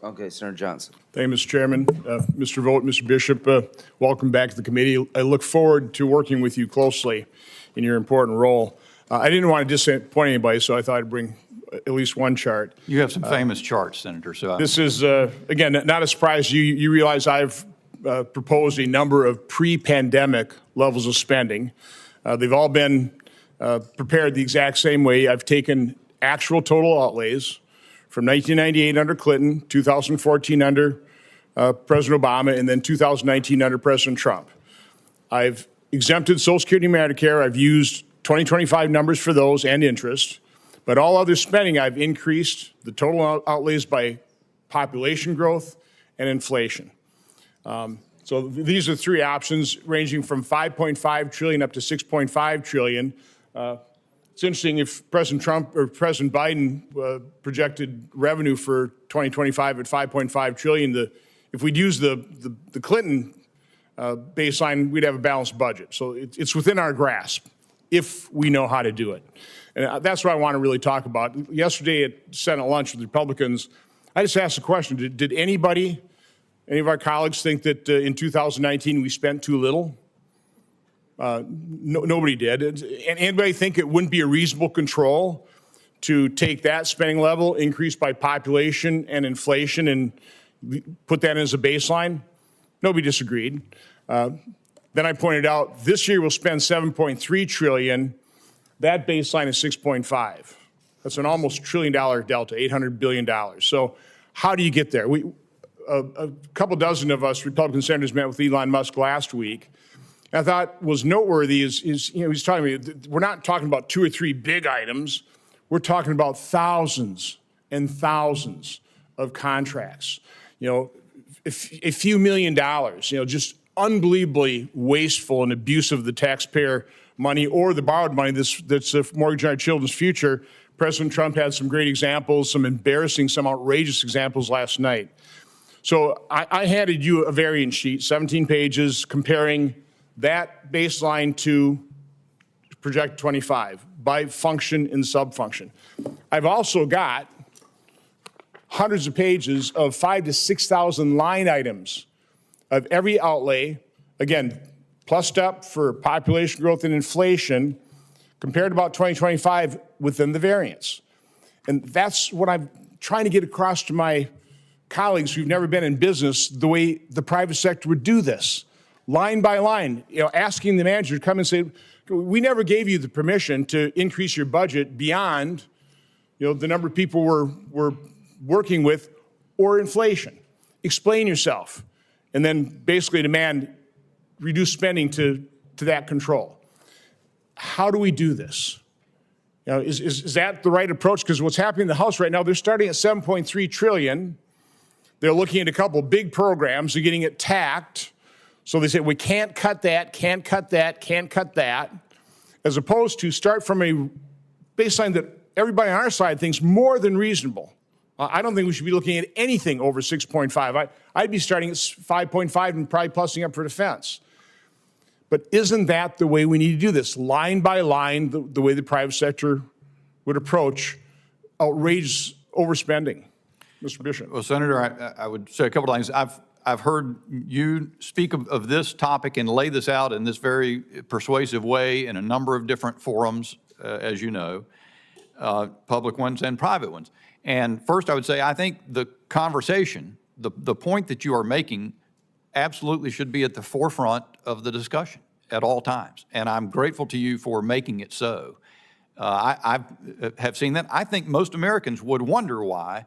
Okay, Senator Johnson. Thank you, Mr. Chairman. Mr. Vogt, Mr. Bishop, welcome back to the committee. I look forward to working with you closely in your important role. I didn't want to disappoint anybody, so I thought I'd bring at least one chart. You have some famous charts, Senator. So this is, again, not a surprise. You realize I've proposed a number of pre-pandemic levels of spending. They've all been prepared the exact same way. I've taken actual total outlays from 1998 under Clinton, 2014 under President Obama, and then 2019 under President Trump. I've exempted Social Security and Medicare. I've used 2025 numbers for those and interest. But all other spending, I've increased the total outlays by population growth and inflation. So these are three options ranging from 5.5 trillion up to 6.5 trillion. It's interesting, if President Trump or President Biden projected revenue for 2025 at 5.5 trillion, if we'd use the Clinton baseline, we'd have a balanced budget. So it's within our grasp if we know how to do it. And that's what I want to really talk about. Yesterday at Senate lunch with the Republicans, I just asked the question, did any of our colleagues think that in 2019 we spent too little? Nobody did. And anybody think it wouldn't be a reasonable control to take that spending level, increased by population and inflation, and put that as a baseline? Nobody disagreed. Then I pointed out this year we'll spend 7.3 trillion. That baseline is 6.5. That's an almost $1 trillion delta, $800 billion. So how do you get there? A couple dozen of us Republican senators met with Elon Musk last week. And I thought was noteworthy is he's telling me we're not talking about 2 or 3 big items. We're talking about thousands and thousands of contracts. A few $1 million, just unbelievably wasteful and abusive of the taxpayer money or the borrowed money that's mortgaging our children's future. President Trump had some great examples, some embarrassing, some outrageous examples last night. So I handed you a variance sheet, 17 pages, comparing that baseline to project 25 by function and subfunction. I've also got hundreds of pages of 5,000 to 6,000 line items of every outlay, again, plussed up for population growth and inflation, compared to about 2025 within the variance. And that's what I'm trying to get across to my colleagues who've never been in business, the way the private sector would do this, line by line, asking the manager to come and say, we never gave you the permission to increase your budget beyond, the number of people we're working with or inflation. Explain yourself. And then basically demand reduced spending to that control. How do we do this? Is that the right approach? Because what's happening in the House right now, they're starting at 7.3 trillion. They're looking at a couple big programs. They're getting it tacked. So they say, we can't cut that, can't cut that, can't cut that, as opposed to start from a baseline that everybody on our side thinks more than reasonable. I don't think we should be looking at anything over 6.5. I'd be starting at 5.5 and probably plussing up for defense. But isn't that the way we need to do this? Line by line, the way the private sector would approach outrageous overspending. Mr. Bishop. Well, Senator, I would say a couple of things. I've heard you speak of this topic and lay this out in this very persuasive way in a number of different forums, as you know, public ones and private ones. And first, I would say I think the conversation, the point that you are making, absolutely should be at the forefront of the discussion at all times. And I'm grateful to you for making it so. I have seen that. I think most Americans would wonder why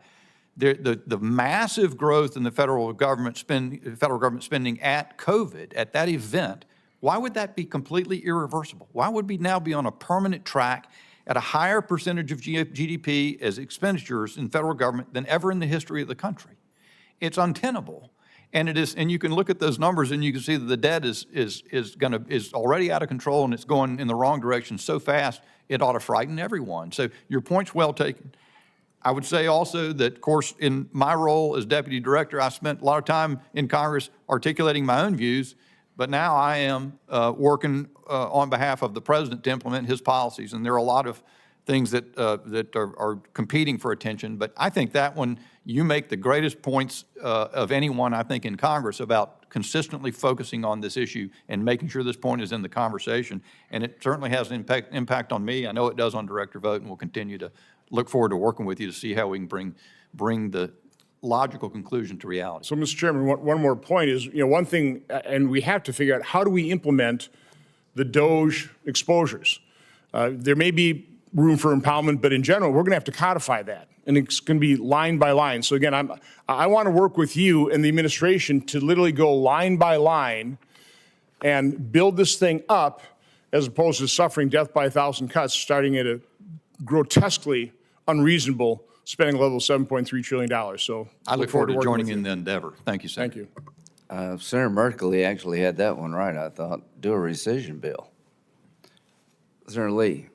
the massive growth in the federal government spending at COVID, at that event, why would that be completely irreversible? Why would we now be on a permanent track at a higher percentage of GDP as expenditures in federal government than ever in the history of the country? It's untenable. And it is, and you can look at those numbers and you can see that the debt is already out of control and it's going in the wrong direction so fast it ought to frighten everyone. So your point's well taken. I would say also that, of course, in my role as deputy director, I spent a lot of time in Congress articulating my own views, but now I am working on behalf of the president to implement his policies. And there are a lot of things that are competing for attention. But I think that one, you make the greatest points of anyone, I think, in Congress about consistently focusing on this issue and making sure this point is in the conversation. And it certainly has an impact on me. I know it does on Director Vogt, and we'll continue to look forward to working with you to see how we can bring the logical conclusion to reality. So, Mr. Chairman, one more point is, one thing, and we have to figure out, how do we implement the Doge exposures? There may be room for empowerment, but in general, we're going to have to codify that, and it's going to be line by line. So again, I want to work with you and the administration to literally go line by line and build this thing up, as opposed to suffering death by 1,000 cuts, starting at a grotesquely unreasonable spending level of $7.3 trillion. So I look forward to working joining with in the endeavor. Thank you, Senator. Thank you. Senator Merkley actually had that one right, I thought. Do a rescission bill. Senator Lee.